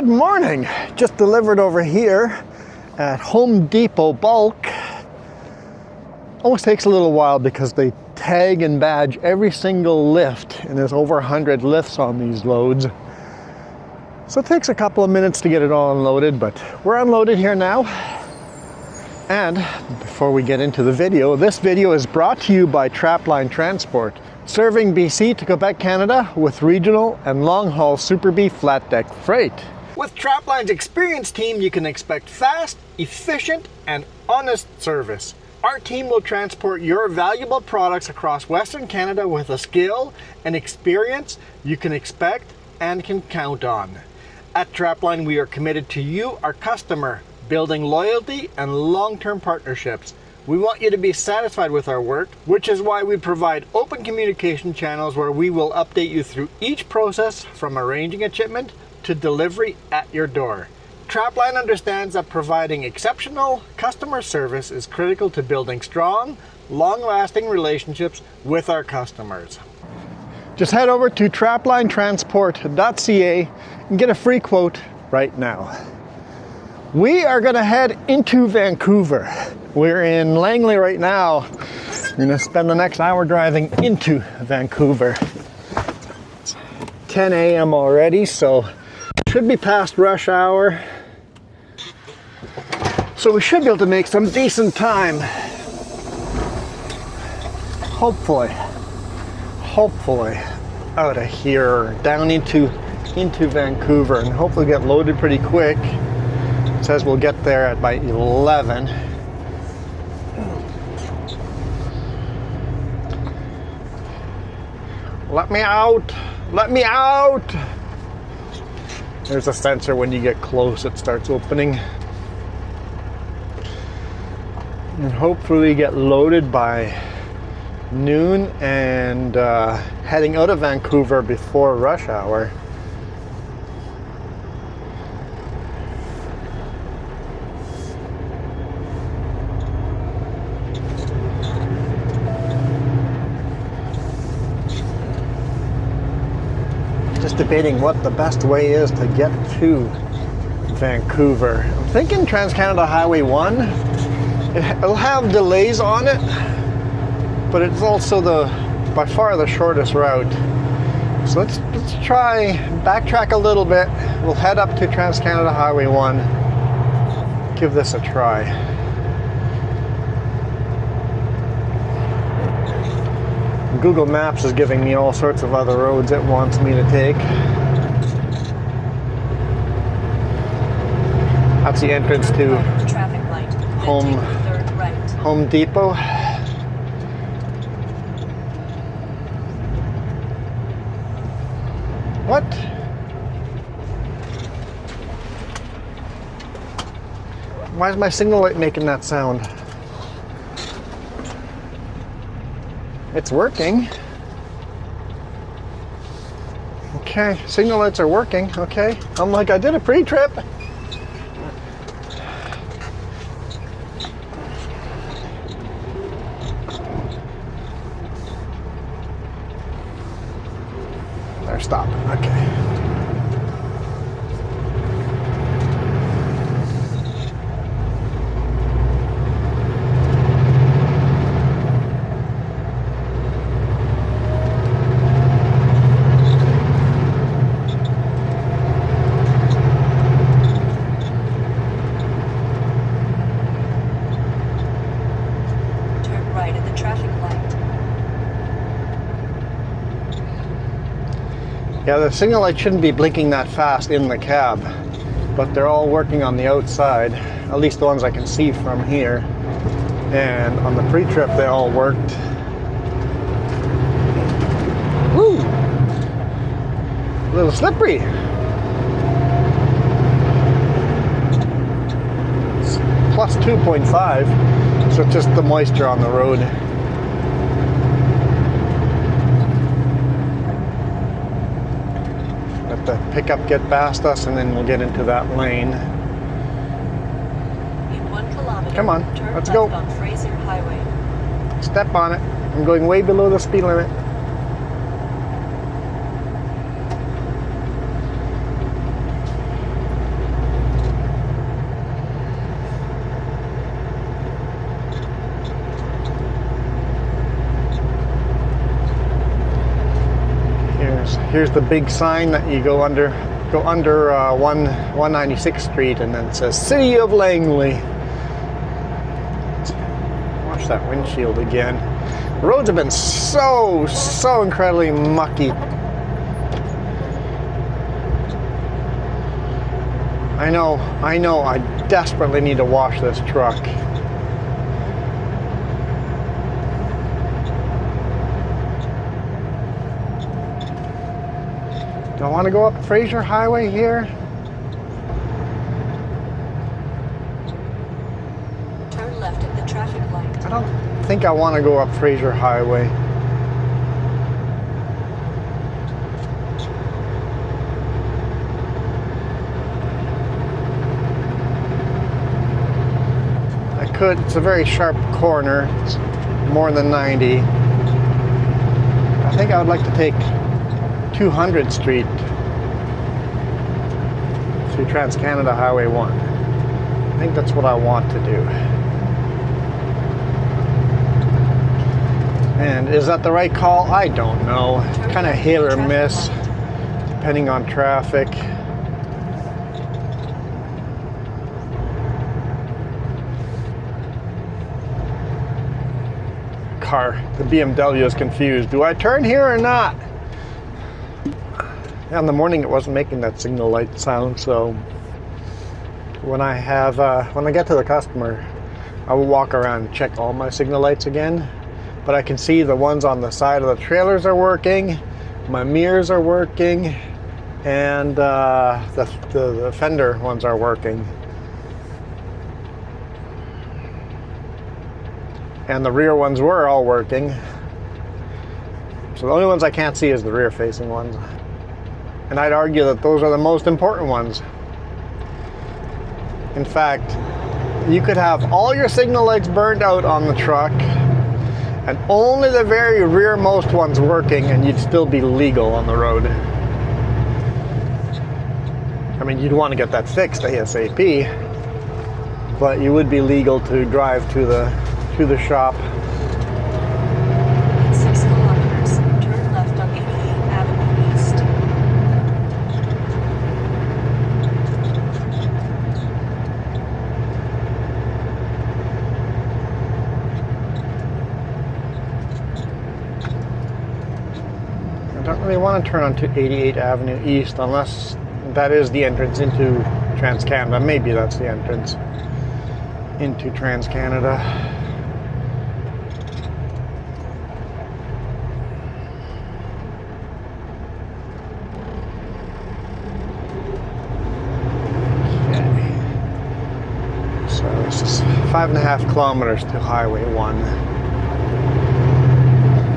Good morning. Just delivered over here at Home Depot bulk. Always takes a little while because they tag and badge every single lift, and there's over 100 lifts on these loads. So it takes a couple of minutes to get it all unloaded, but we're unloaded here now. And before we get into the video, this video is brought to you by Trapline Transport, serving BC to Quebec, Canada with regional and long-haul Super B flat deck freight. With Trapline's experienced team, you can expect fast, efficient, and honest service. Our team will transport your valuable products across Western Canada with a skill and experience you can expect and can count on. At Trapline, we are committed to you, our customer, building loyalty and long-term partnerships. We want you to be satisfied with our work, which is why we provide open communication channels where we will update you through each process from arranging a shipment to delivery at your door. Trapline understands that providing exceptional customer service is critical to building strong, long-lasting relationships with our customers. Just head over to traplinetransport.ca and get a free quote right now. We are going to head into Vancouver. We're in Langley right now. We're going to spend the next hour driving into Vancouver. It's 10 a.m. already, so should be past rush hour. So we should be able to make some decent time. Hopefully out of here, down into Vancouver, and hopefully get loaded pretty quick. It says we'll get there at by 11. Let me out! Let me out! There's a sensor when you get close, it starts opening. And hopefully get loaded by noon and heading out of Vancouver before rush hour. Just debating what the best way is to get to Vancouver. I'm thinking Trans-Canada Highway 1. It'll have delays on it, but it's also by far the shortest route. So let's try backtrack a little bit. We'll head up to Trans-Canada Highway 1. Give this a try. Google Maps is giving me all sorts of other roads it wants me to take. That's the entrance to Home Depot. What? Why is my signal light making that sound? It's working. Okay, signal lights are working. Okay, I'm like, I did a pre-trip. They're stopping. Okay. Yeah, the signal light shouldn't be blinking that fast in the cab, but they're all working on the outside, at least the ones I can see from here. And on the pre-trip, they all worked. Woo! A little slippery. It's plus 2.5, so it's just the moisture on the road. The pickup get past us and then we'll get into that lane. In 1 kilometer, come on, let's go. On Fraser Highway. Step on it. I'm going way below the speed limit. Here's the big sign that you go under 196th Street, and then it says City of Langley. Watch that windshield again. The roads have been so incredibly mucky. I know, I desperately need to wash this truck. Do I want to go up Fraser Highway here? Turn left at the traffic light. I don't think I want to go up Fraser Highway. I could. It's a very sharp corner. It's more than 90. I think I would like to take 200th Street through Trans-Canada Highway 1. I think that's what I want to do. And is that the right call? I don't know. Kind of hit or miss, depending on traffic. The BMW is confused. Do I turn here or not? In the morning it wasn't making that signal light sound, so when I get to the customer, I will walk around and check all my signal lights again. But I can see the ones on the side of the trailers are working, my mirrors are working, and the fender ones are working. And the rear ones were all working. So the only ones I can't see is the rear facing ones. And I'd argue that those are the most important ones. In fact, you could have all your signal lights burned out on the truck and only the very rearmost ones working, and you'd still be legal on the road. I mean, you'd want to get that fixed ASAP, but you would be legal to drive to the shop. In 6 kilometers, turn left on 88th Avenue East. I don't really want to turn onto 88th Avenue East unless that is the entrance into Trans-Canada. Maybe that's the entrance into Trans-Canada. So this is 5.5 kilometers to Highway 1.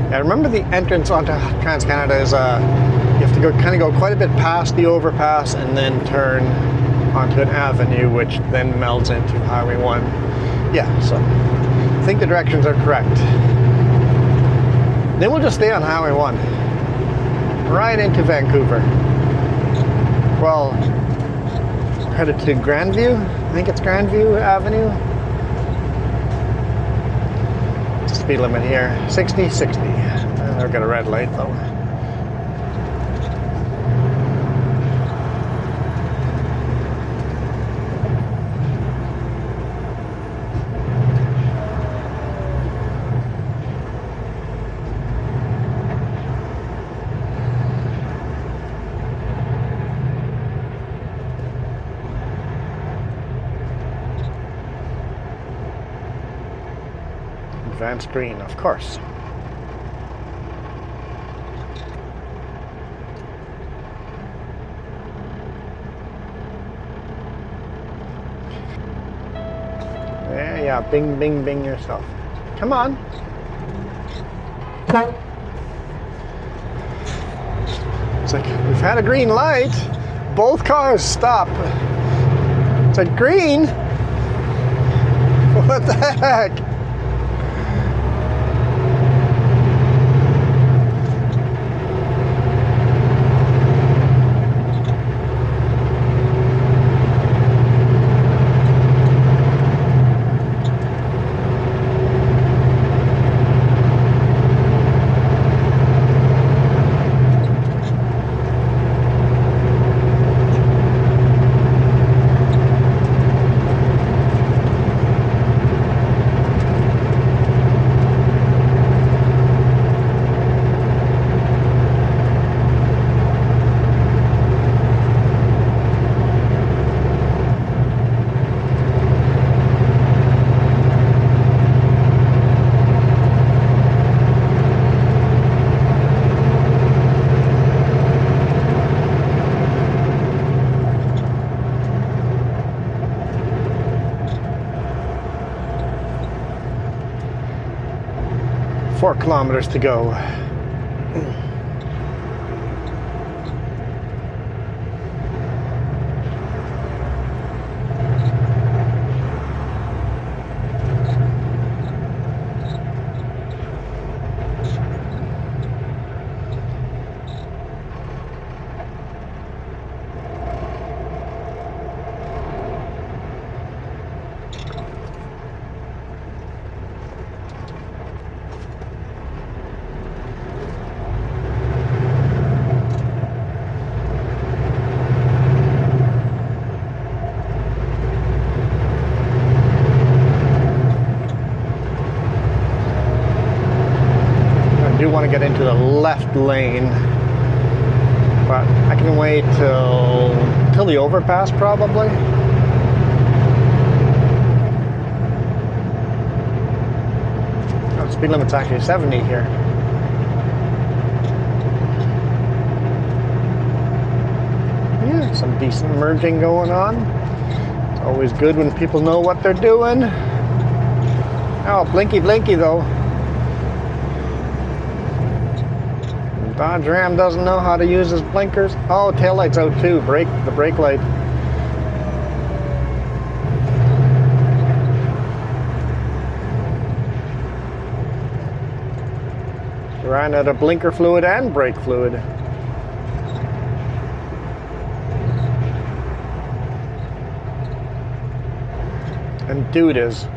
Yeah, remember the entrance onto Trans-Canada is you have to go quite a bit past the overpass and then turn onto an avenue, which then melds into Highway 1. Yeah, so I think the directions are correct. Then we'll just stay on Highway 1, right into Vancouver. Well, we're headed to Grandview. I think it's Grandview Avenue. Speed limit here, 60. I've got a red light though. Advanced green, of course. Yeah, bing, bing, bing yourself. Come on. It's like, we've had a green light. Both cars stop. It's like, green? What the heck? 4 kilometers to go. I do want to get into the left lane, but I can wait till the overpass probably. Oh, speed limit's actually 70 here. Yeah, some decent merging going on. It's always good when people know what they're doing. Oh, blinky blinky though. Dodge Ram doesn't know how to use his blinkers. Oh, taillight's out too. The brake light. Ran out of blinker fluid and brake fluid. And dude is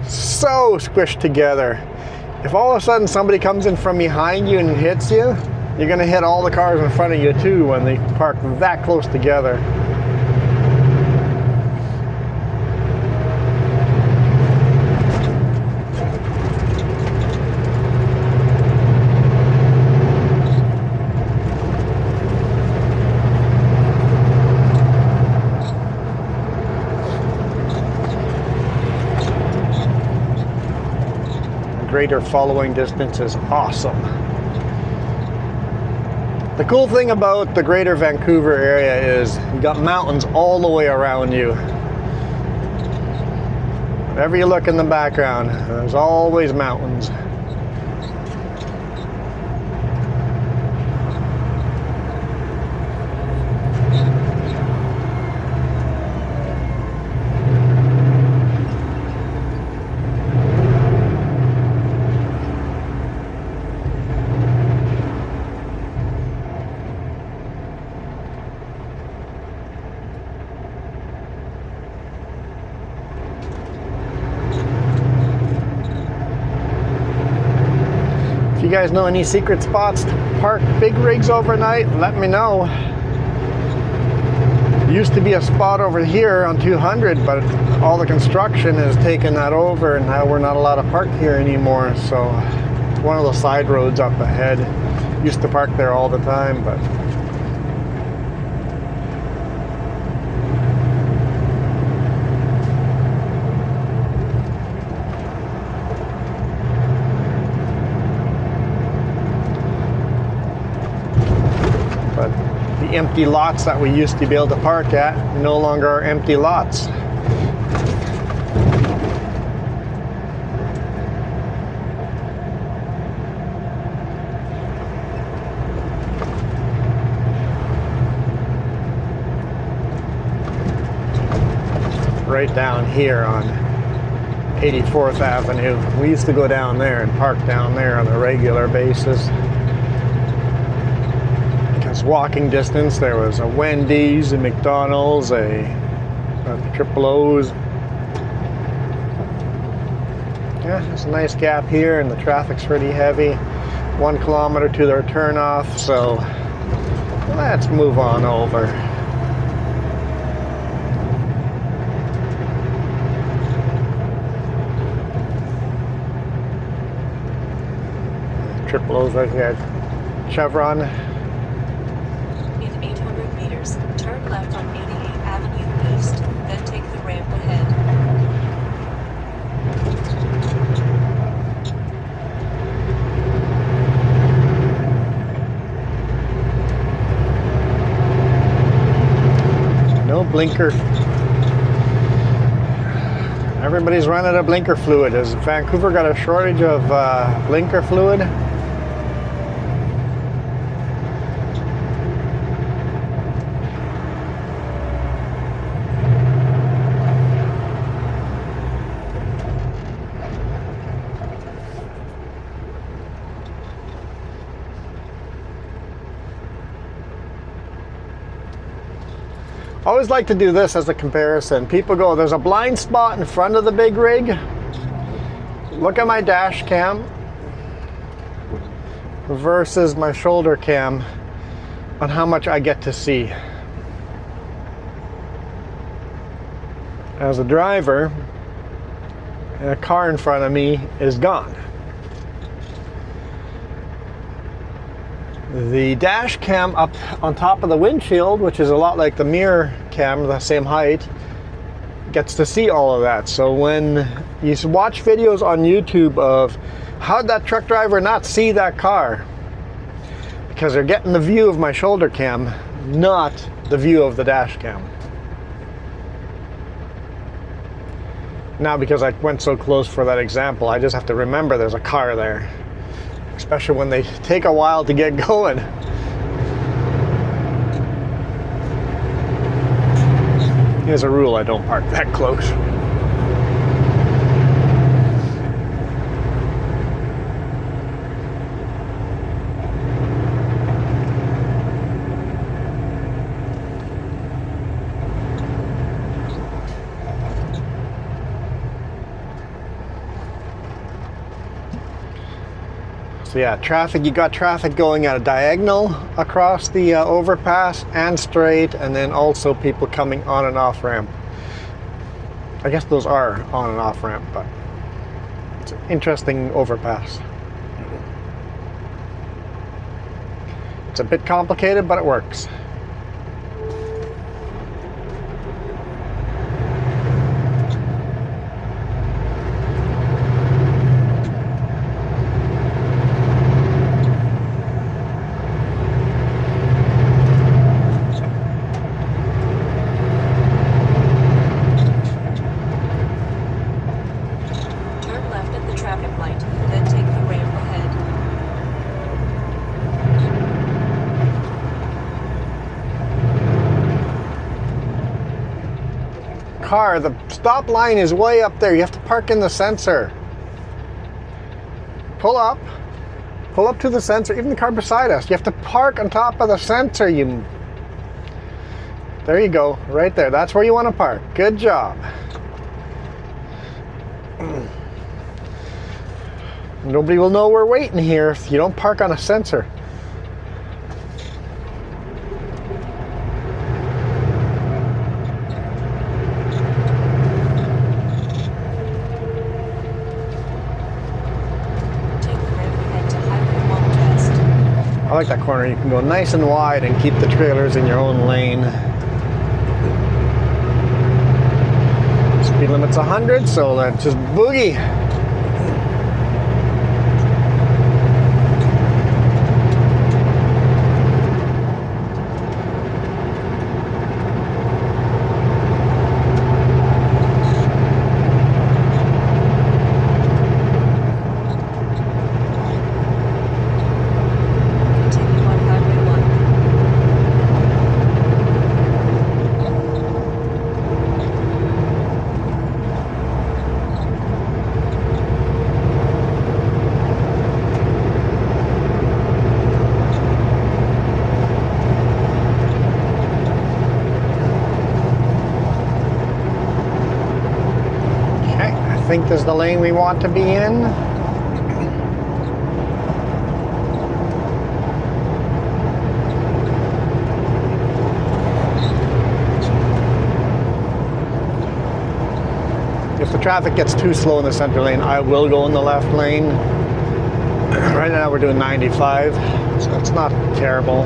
so squished together. If all of a sudden somebody comes in from behind you and hits you, you're going to hit all the cars in front of you too when they park that close together. Greater following distance is awesome. The cool thing about the greater Vancouver area is you got mountains all the way around you. Wherever you look in the background, there's always mountains. If you guys know any secret spots to park big rigs overnight, let me know. Used to be a spot over here on 200, but all the construction has taken that over and now we're not allowed to park here anymore. So one of the side roads up ahead. Used to park there all the time, but the empty lots that we used to be able to park at no longer are empty lots. Right down here on 84th Avenue. We used to go down there and park down there on a regular basis. Walking distance, there was a Wendy's, a McDonald's, a Triple O's. Yeah, there's a nice gap here and the traffic's pretty heavy. 1 kilometer to their turnoff, so let's move on over. Triple O's right here, Chevron. Turn left on 88th Avenue East, then take the ramp ahead. No blinker. Everybody's running out of blinker fluid. Has Vancouver got a shortage of blinker fluid? I always like to do this as a comparison. People go, there's a blind spot in front of the big rig. Look at my dash cam versus my shoulder cam on how much I get to see. As a driver, a car in front of me is gone. The dash cam up on top of the windshield, which is a lot like the mirror cam, the same height, gets to see all of that. So when you watch videos on YouTube of how'd that truck driver not see that car, because they're getting the view of my shoulder cam, not the view of the dash cam. Now, because I went so close for that example, I just have to remember there's a car there. Especially when they take a while to get going. As a rule, I don't park that close. So yeah, traffic, you got traffic going at a diagonal across the overpass and straight, and then also people coming on and off ramp. I guess those are on and off ramp, but it's an interesting overpass. It's a bit complicated, but it works. Car, the stop line is way up there. You have to park in the sensor. Pull up to the sensor. Even the car beside us, you have to park on top of the sensor. There you go, right there. That's where you want to park. Good job. Nobody will know we're waiting here if you don't park on a sensor. I like that corner. You can go nice and wide and keep the trailers in your own lane. Speed limit's 100, so let's just boogie. I think this is the lane we want to be in. If the traffic gets too slow in the center lane, I will go in the left lane. Right now we're doing 95, so it's not terrible.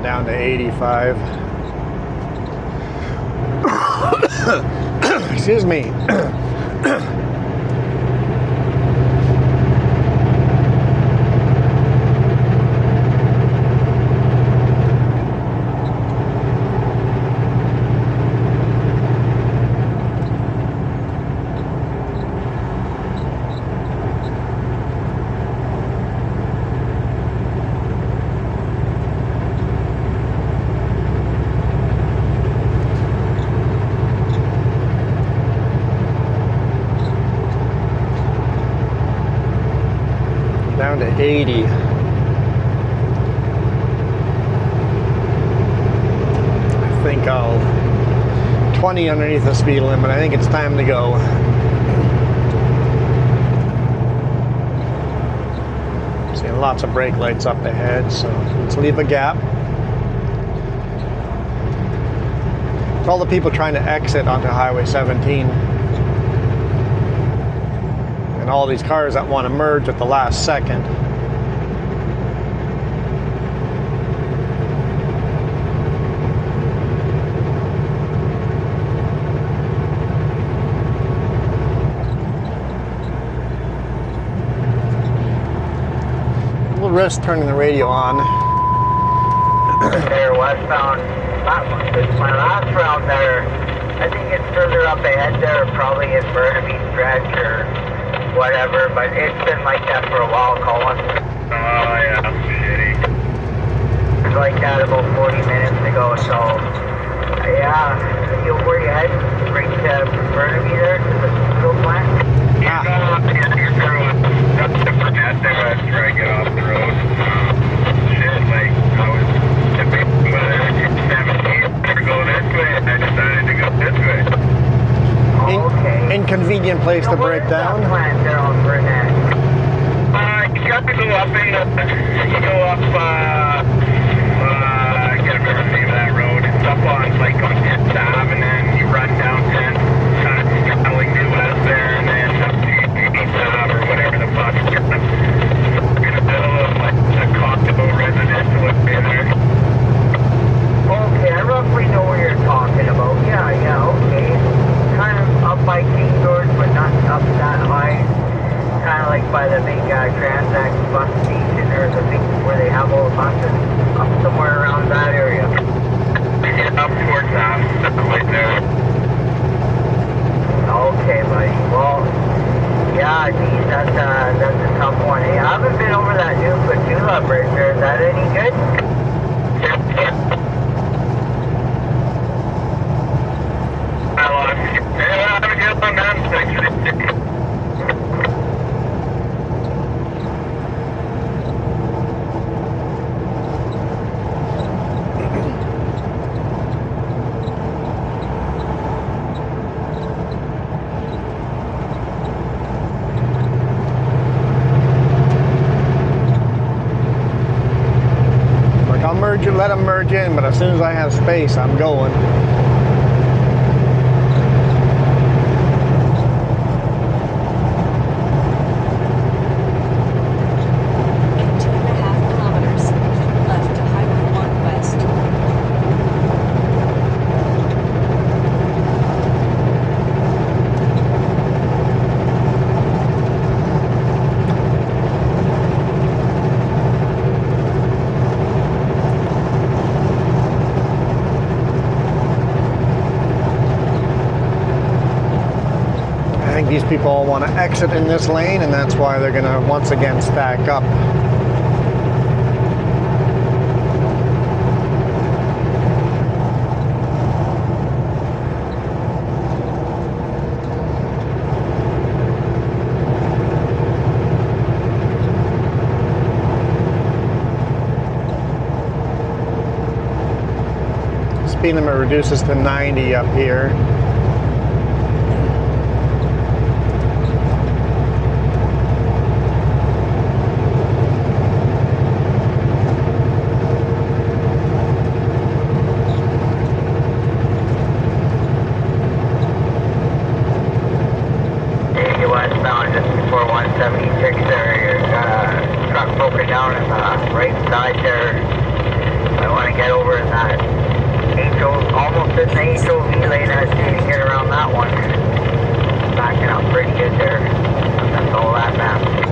Down to 85. Excuse me. Down to 80. I think I'll 20 underneath the speed limit. I think it's time to go. Seeing lots of brake lights up ahead, so let's leave a gap. For all the people trying to exit onto Highway 17. And all these cars that want to merge at the last second. We'll risk turning the radio on. There, westbound. My last round there, I think it's further up ahead there, probably in Burnaby stretch or whatever, but it's been like that for a while, Colin. Oh, yeah, shitty. It was like that about 40 minutes ago, so, yeah. Where you heading? Right to Burnaby there, to the steel plant? Yeah, you're through. That's the net there after I get off the road. Shit, like, I was tipping whether 17 or go this way, and I decided to go this way. Okay. Inconvenient place to break down. Plant there on Burnett? You got to go up in the, you go up, I can't remember the name of that road. It's up on, like, on 10th Ave, and then you run down 10th, kind of traveling due west there, and then up to 8th Ave, or whatever the fuck. You're in the middle of, like, a condo residential area there. Okay, I roughly know what you're talking about. Yeah, okay. Kind of up by King George, but not up that high. Kind of like by the big Transact bus station, or the big where they have all the buses. Up somewhere around that area. Yeah, up towards that, right there. Okay, buddy. Well, yeah, geez, that's a tough one. Hey, I haven't been over that new Petula bridge there. Is that any good? Yeah. I lost you. Yeah, have a good one, man. Thanks. Let them merge in, but as soon as I have space, I'm going. In 2.5 kilometers, keep left to Highway 1 West. These people all want to exit in this lane, and that's why they're going to once again stack up. Speed limit reduces to 90 up here. Westbound just before 176 there, you've got a truck broken down in the right side there. I want to get over in that almost in the HOV lane. I see you can get around that one. backing up pretty good there. That's all that matters.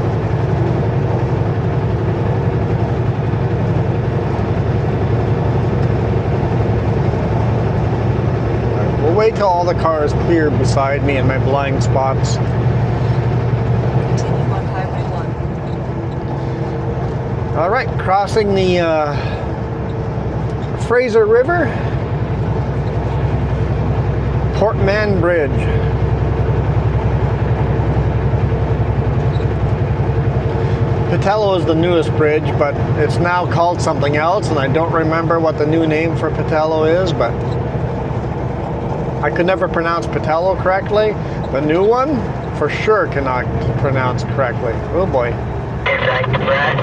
We'll wait till all the cars clear beside me in my blind spots. Continue on Highway 1. All right, crossing the Fraser River, Portman Bridge. Patello is the newest bridge, but it's now called something else, and I don't remember what the new name for Patello is, but I could never pronounce Patello correctly. The new one, for sure, cannot pronounce correctly. Oh boy. Thank you, Brad.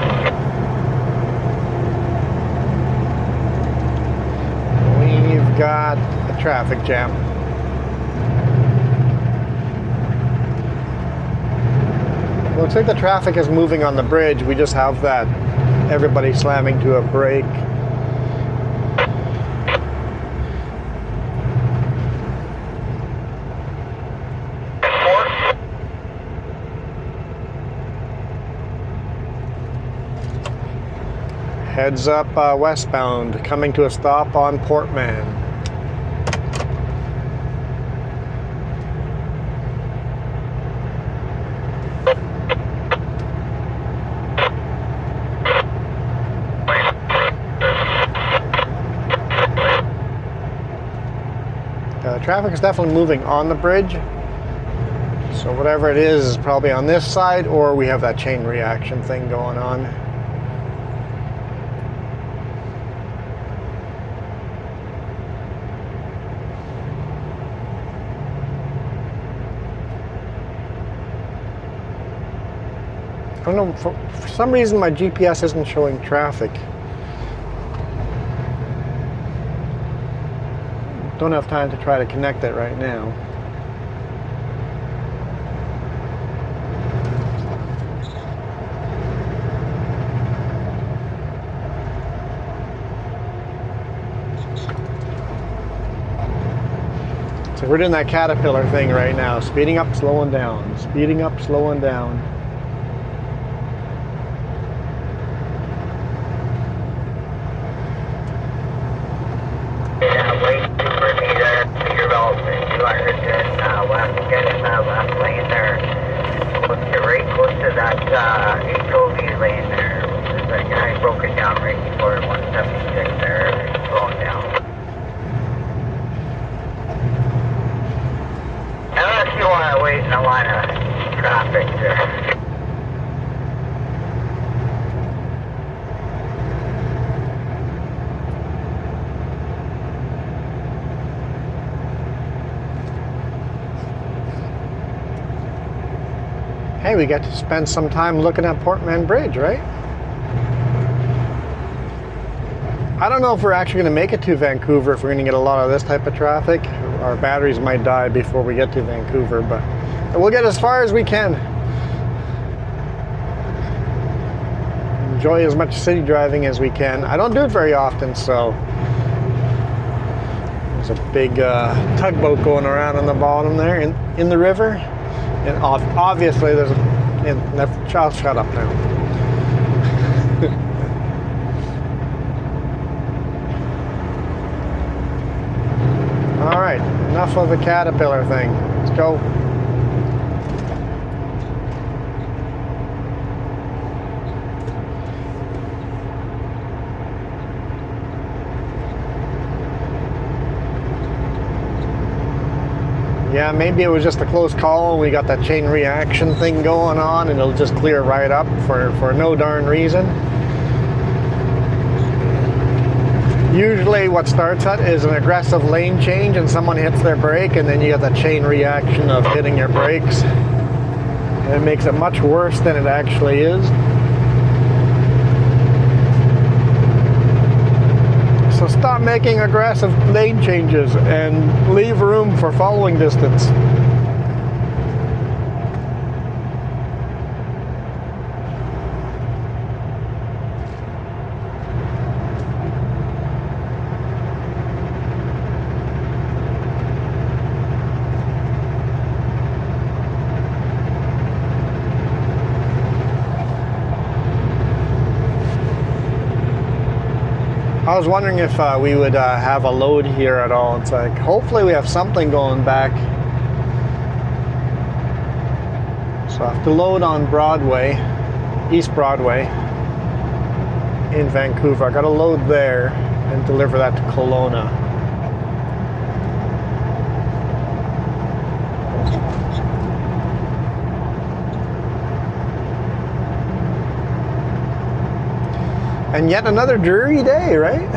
We've got a traffic jam. Looks like the traffic is moving on the bridge. We just have that everybody slamming to a brake. Heads up westbound, coming to a stop on Portman. Traffic is definitely moving on the bridge. So whatever it is probably on this side, or we have that chain reaction thing going on. I don't know, for some reason my GPS isn't showing traffic. Don't have time to try to connect it right now. So we're doing that caterpillar thing right now, speeding up, slowing down, speeding up, slowing down. Left lane there, close to that Adobe lane there, which is that guy broke it down right before 176 there, slowing down. Unless you want to wait in a line of traffic there. Hey, we got to spend some time looking at Portman Bridge, right? I don't know if we're actually going to make it to Vancouver if we're going to get a lot of this type of traffic. Our batteries might die before we get to Vancouver, but we'll get as far as we can. Enjoy as much city driving as we can. I don't do it very often, so there's a big tugboat going around on the bottom there in the river. And obviously there's I'll shut up now. All right, enough of the caterpillar thing. Let's go. Yeah, maybe it was just a close call and we got that chain reaction thing going on and it'll just clear right up for no darn reason. Usually what starts it is an aggressive lane change and someone hits their brake and then you get that chain reaction of hitting your brakes. And it makes it much worse than it actually is. So stop making aggressive lane changes and leave room for following distance. I was wondering if we would have a load here at all. It's like, hopefully we have something going back. So I have to load on Broadway, East Broadway in Vancouver. I got to load there and deliver that to Kelowna. And yet another dreary day, right?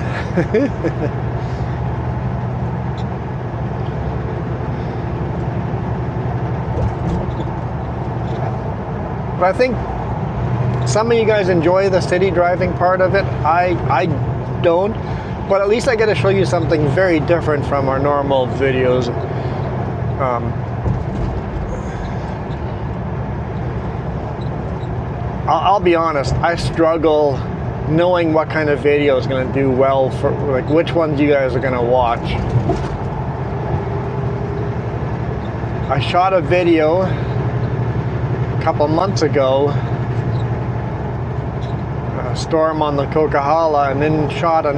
But I think some of you guys enjoy the city driving part of it. I don't, but at least I get to show you something very different from our normal videos. I'll be honest, I struggle knowing what kind of video is going to do well for, like, which ones you guys are going to watch. I shot a video a couple months ago, a storm on the Coquihalla, and then shot a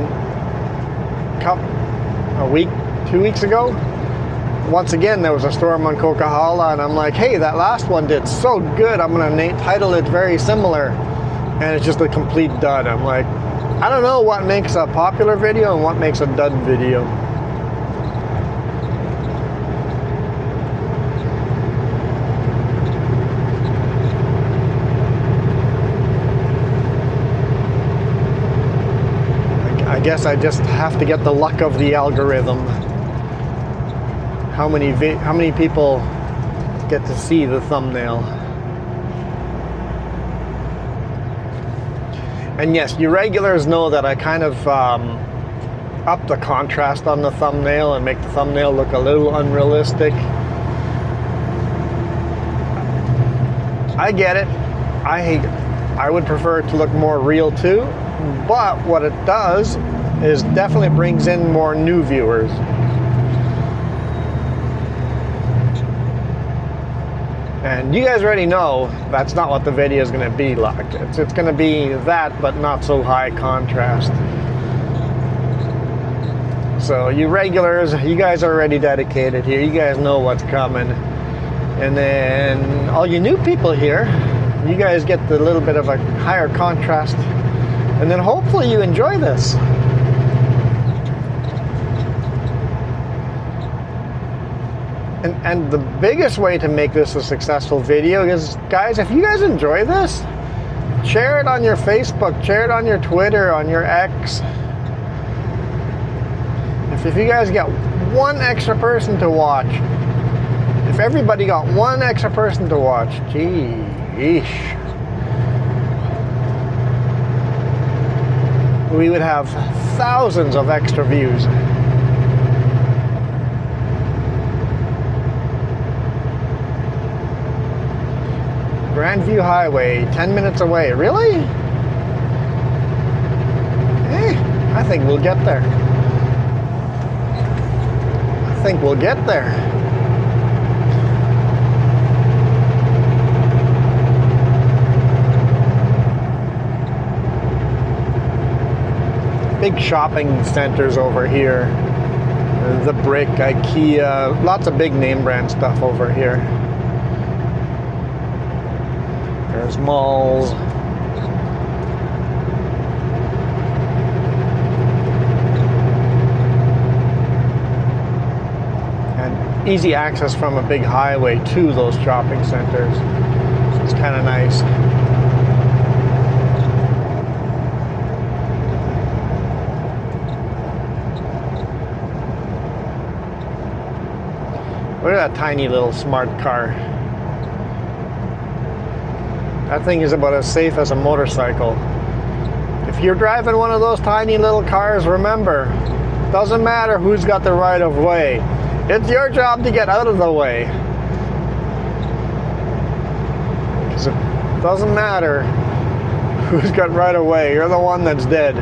week, 2 weeks ago. Once again, there was a storm on Coquihalla, and I'm like, hey, that last one did so good, I'm going to title it very similar. And it's just a complete dud. I'm like, I don't know what makes a popular video and what makes a dud video. I guess I just have to get the luck of the algorithm. How many people get to see the thumbnail? And yes, you regulars know that I kind of up the contrast on the thumbnail and make the thumbnail look a little unrealistic. I get it. I would prefer it to look more real too, but what it does is definitely brings in more new viewers. And you guys already know that's not what the video is going to be like. It's going to be that, but not so high contrast. So you regulars, you guys are already dedicated here. You guys know what's coming. And then all you new people here, you guys get the little bit of a higher contrast. And then hopefully you enjoy this. And the biggest way to make this a successful video is, guys, if you guys enjoy this, share it on your Facebook, share it on your Twitter, on your X. If you guys get one extra person to watch, if everybody got one extra person to watch, geesh, we would have thousands of extra views. Grandview Highway, 10 minutes away. Really? I think we'll get there. I think we'll get there. Big shopping centers over here. The Brick, IKEA, lots of big name brand stuff over here. There's malls. And easy access from a big highway to those shopping centers. So it's kind of nice. Look at that tiny little smart car. That thing is about as safe as a motorcycle. If you're driving one of those tiny little cars, remember, doesn't matter who's got the right of way. It's your job to get out of the way. Because it doesn't matter who's got right of way. You're the one that's dead.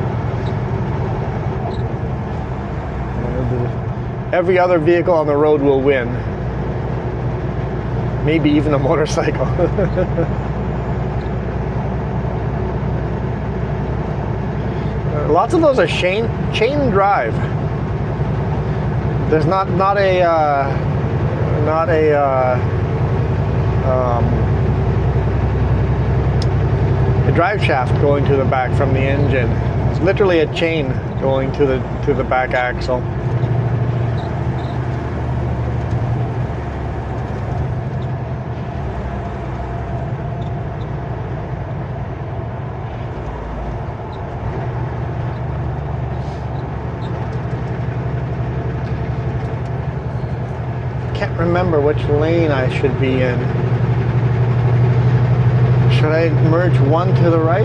Every other vehicle on the road will win. Maybe even a motorcycle. Lots of those are chain drive. There's not a drive shaft going to the back from the engine. It's literally a chain going to the back axle. Can't remember which lane I should be in. Should I merge one to the right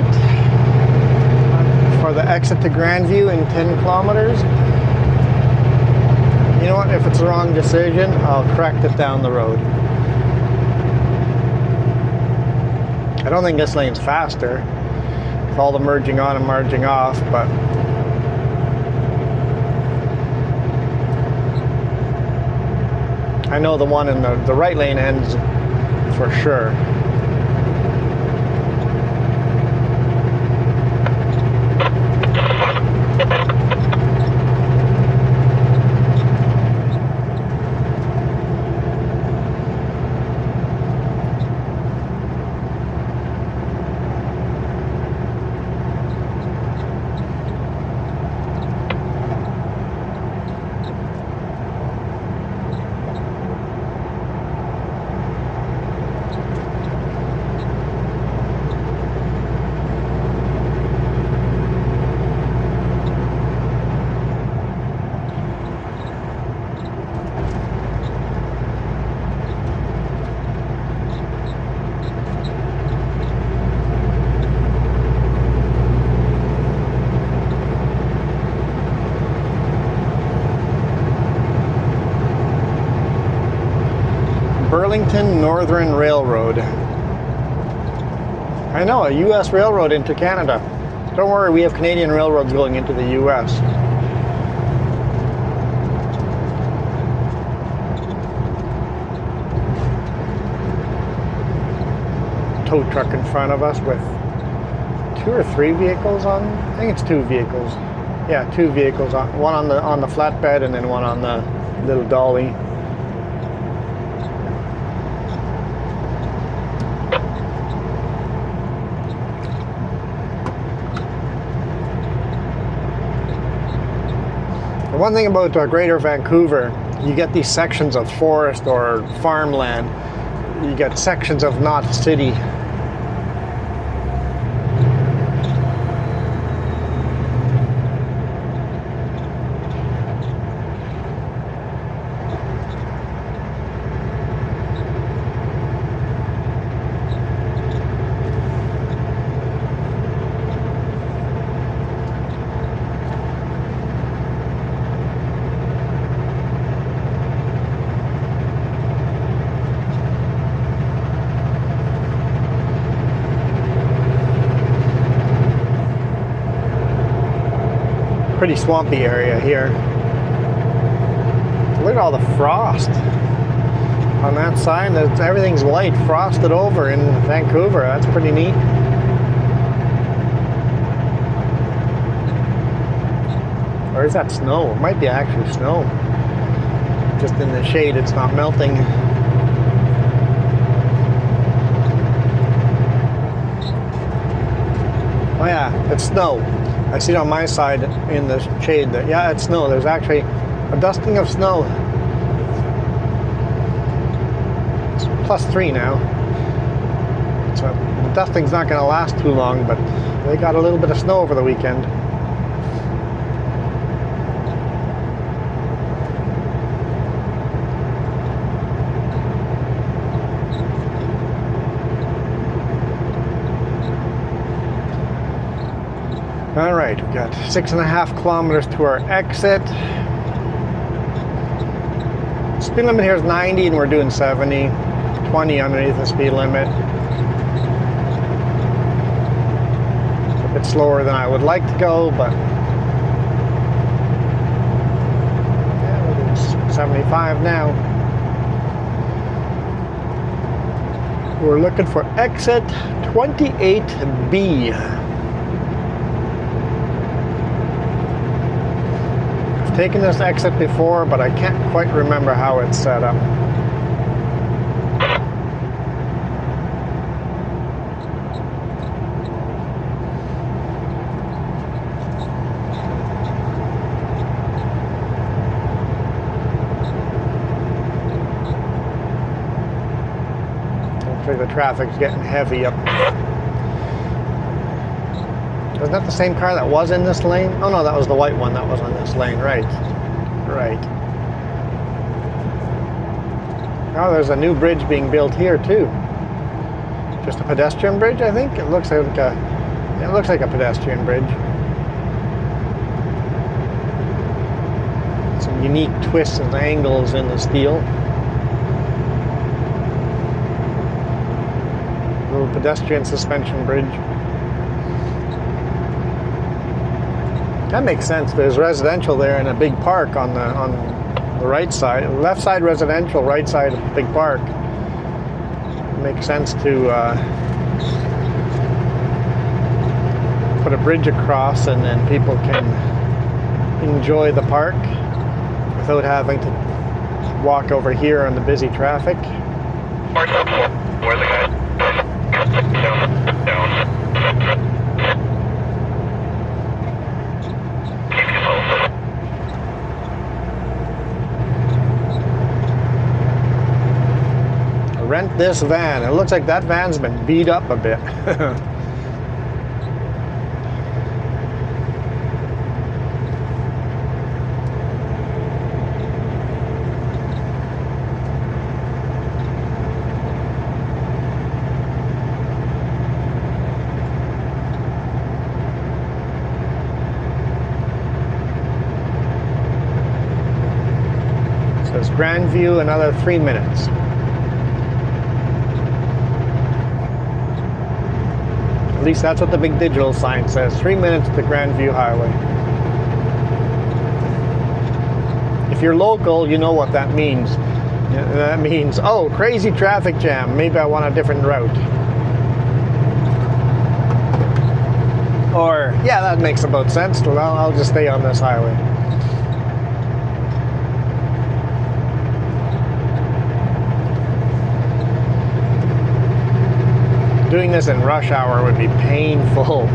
for the exit to Grandview in 10 kilometers? You know what, if it's the wrong decision, I'll correct it down the road. I don't think this lane's faster with all the merging on and merging off, but I know the one in the right lane ends for sure. Burlington Northern Railroad. I know, a U.S. railroad into Canada. Don't worry, we have Canadian railroads going into the U.S. Tow truck in front of us with 2 or 3 vehicles on. I think it's 2 vehicles. Yeah, 2 vehicles on. One on the flatbed and then one on the little dolly. One thing about Greater Vancouver, you get these sections of forest or farmland. You get sections of not city. Pretty swampy area here. Look at all the frost on that sign. Everything's white, frosted over in Vancouver. That's pretty neat. Or is that snow? It might be actually snow. Just in the shade, it's not melting. Oh yeah, it's snow. I see it on my side in the shade. Yeah, it's snow. There's actually a dusting of snow. It's +3 now. So the dusting's not going to last too long, but they got a little bit of snow over the weekend. All right, we've got 6.5 kilometers to our exit. Speed limit here is 90 and we're doing 70. 20 underneath the speed limit. It's a bit slower than I would like to go, but yeah, we're doing 75 now. We're looking for exit 28B. taken this exit before, but I can't quite remember how it's set up. Looks like the traffic's getting heavy up. Isn't that the same car that was in this lane? Oh no, that was the white one that was on this lane, right. Right. Oh, there's a new bridge being built here too. Just a pedestrian bridge, I think? It looks like a pedestrian bridge. Some unique twists and angles in the steel. Little pedestrian suspension bridge. That makes sense. There's residential there and a big park on the right side. Left side residential, right side big park. It makes sense to put a bridge across, and then people can enjoy the park without having to walk over here on the busy traffic. Where's the guy? Down. Rent this van. It looks like that van's been beat up a bit. It says Grandview, another 3 minutes. At least that's what the big digital sign says. 3 minutes to Grandview Highway. If you're local, you know what that means. That means, oh, crazy traffic jam. Maybe I want a different route. Or, yeah, that makes about sense. Well, I'll just stay on this highway. Doing this in rush hour would be painful.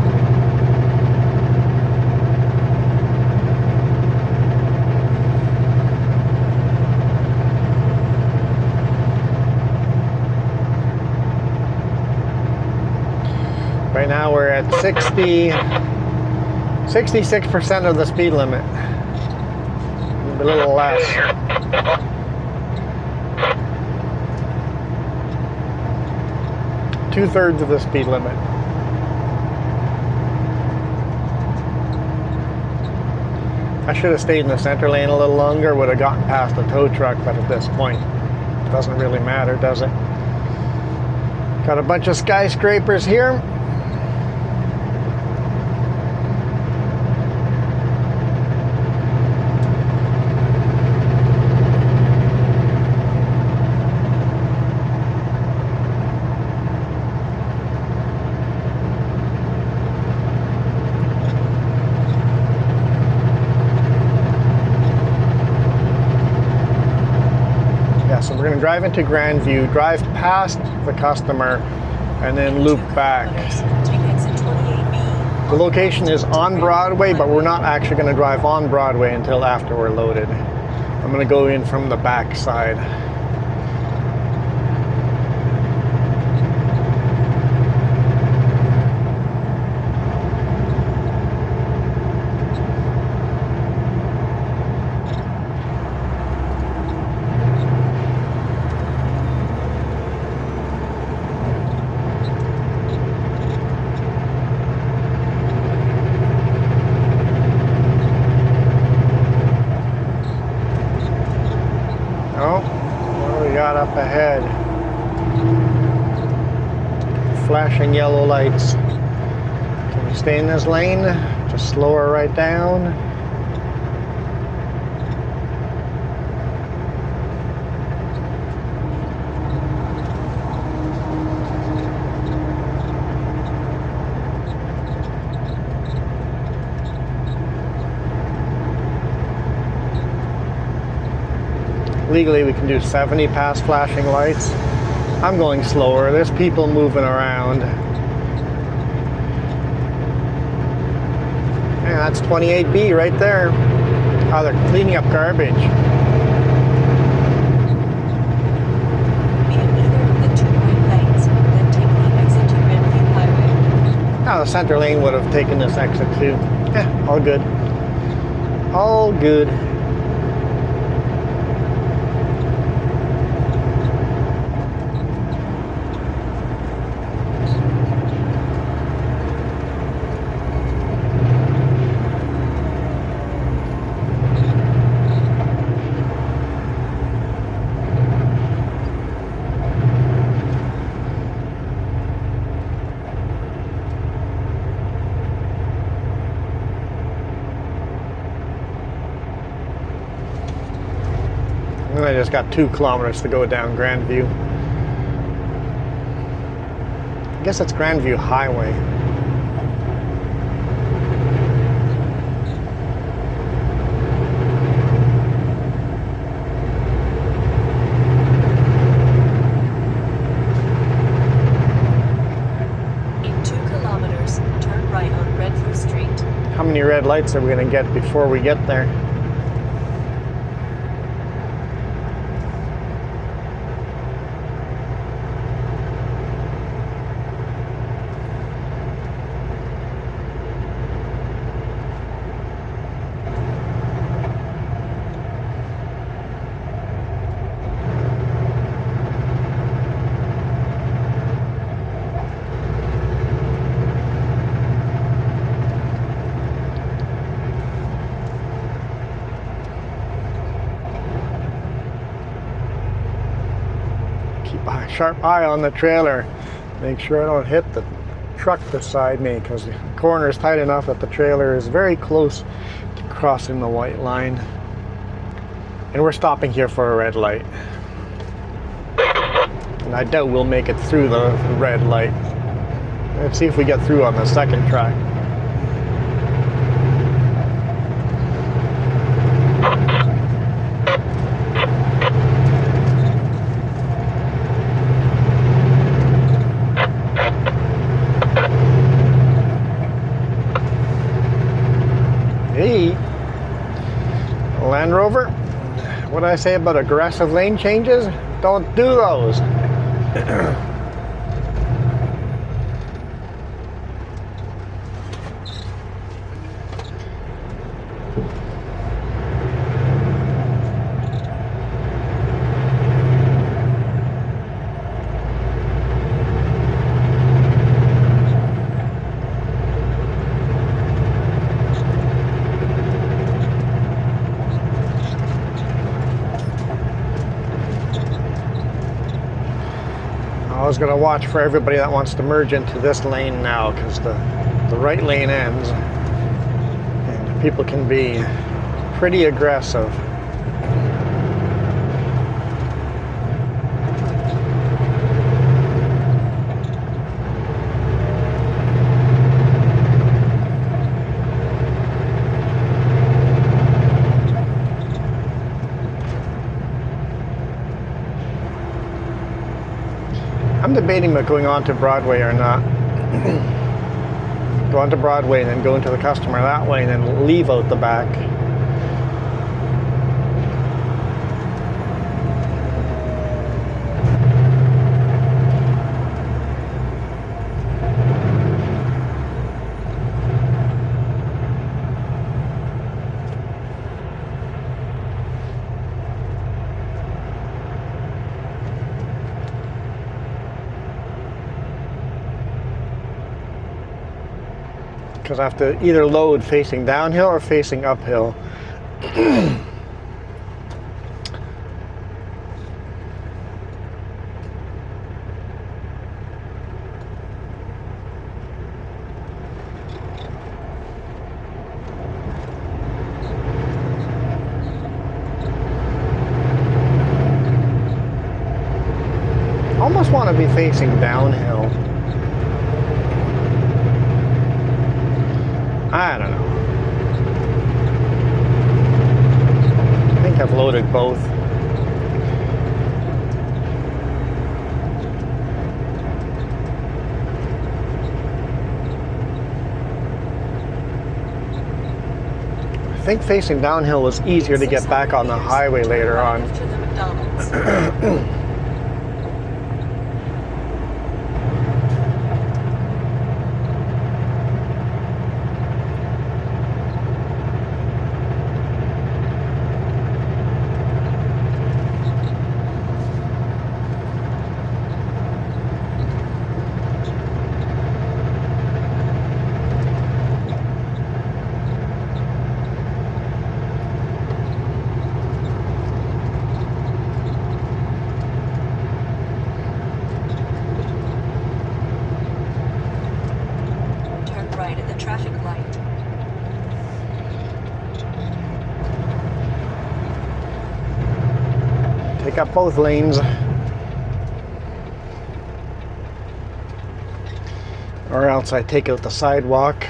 Right now we're at 66% of the speed limit. A little less. 2/3 of the speed limit. I should have stayed in the center lane a little longer, would have gotten past the tow truck, but at this point, it doesn't really matter, does it? Got a bunch of skyscrapers here. So we're going to drive into Grandview, drive past the customer, and then loop back. The location is on Broadway, but we're not actually going to drive on Broadway until after we're loaded. I'm going to go in from the back side. Up ahead, flashing yellow lights. Can we stay in this lane? Just slow her right down. legally we can do 70 past flashing lights. I'm going slower. There's people moving around. Yeah, that's 28B right there. Oh, they're cleaning up garbage. Be at either of the 2 green lights, then take the exit to Redview Highway. Now the center lane would have taken this exit too. Yeah, all good. All good. And I just got 2 kilometers to go down Grandview. I guess that's Grandview Highway. In 2 kilometers, turn right on Redview Street. How many red lights are we going to get before we get there? Sharp eye on the trailer. Make sure I don't hit the truck beside me, because the corner is tight enough that the trailer is very close to crossing the white line. And we're stopping here for a red light. And I doubt we'll make it through the red light. Let's see if we get through on the second track. Hey, Land Rover, what did I say about aggressive lane changes? Don't do those. I was going to watch for everybody that wants to merge into this lane now, because the right lane ends and people can be pretty aggressive. I'm debating about going on to Broadway or not. Go on to Broadway and then go into the customer that way and then leave out the back. Because I have to either load facing downhill or facing uphill. Almost want to be facing downhill. I don't know. I think I've loaded both. think facing downhill was easier to get back on the highway later on. After the McDonald's. Right at the traffic light. Take up both lanes. Or else I take out the sidewalk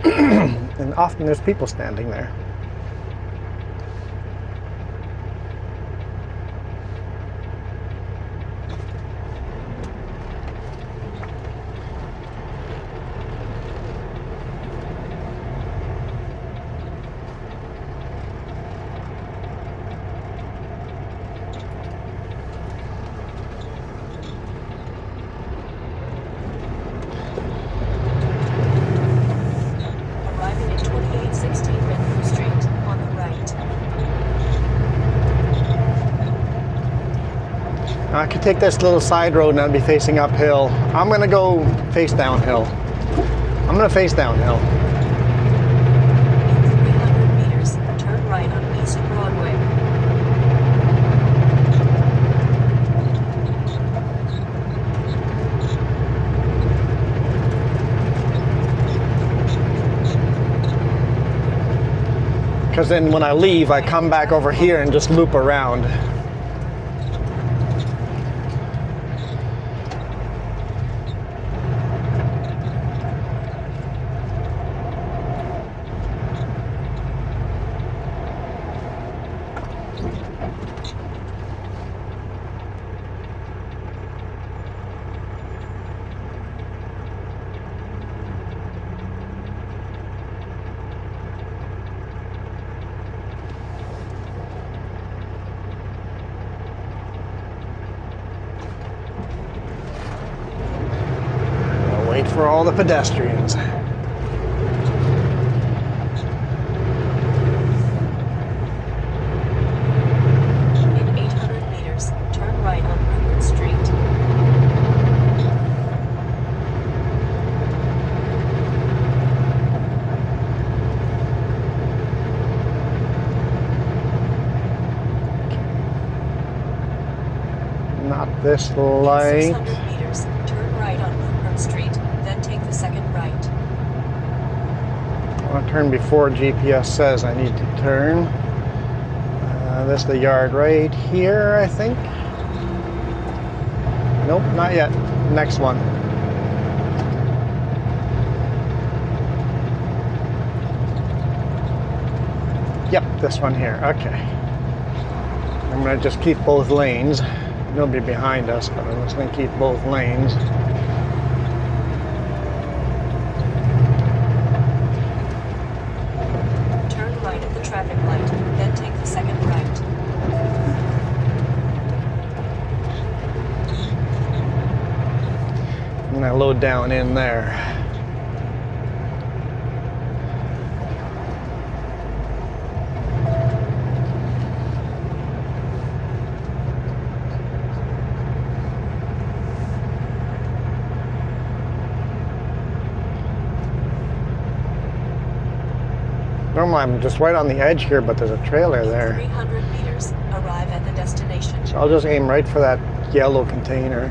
and often there's people standing there. Arriving at 2816 Redwood Street on the right. I could take this little side road and I'd be facing uphill. I'm gonna go face downhill. I'm gonna face downhill. In 300 meters, turn right on East Broadway. Because then when I leave, I come back over here and just loop around. Wait for all the pedestrians. In 800 meters, turn right on Redwood Street. Not this In light. 600 meters, turn right on Woodburn Street, then take the second right. I want to turn before GPS says I need to turn. This is the yard right here, I think. Nope, not yet. Next one. Yep, this one here. Okay. I'm going to just keep both lanes. Nobody behind us, but I'm just going to keep both lanes. Turn right at the traffic light, then take the second right. I'm going to load down in there. Normally I'm just right on the edge here, but there's a trailer In there. 300 meters, arrive at the destination. So I'll just aim right for that yellow container.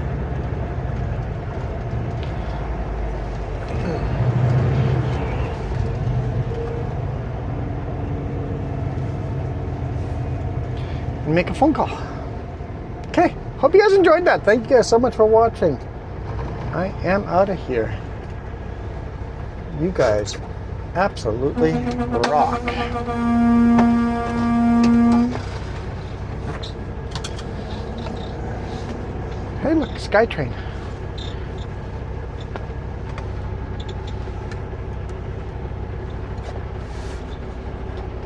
And make a phone call. Okay, hope you guys enjoyed that. Thank you guys so much for watching. I am out of here. You guys absolutely rock. Hey, look, SkyTrain.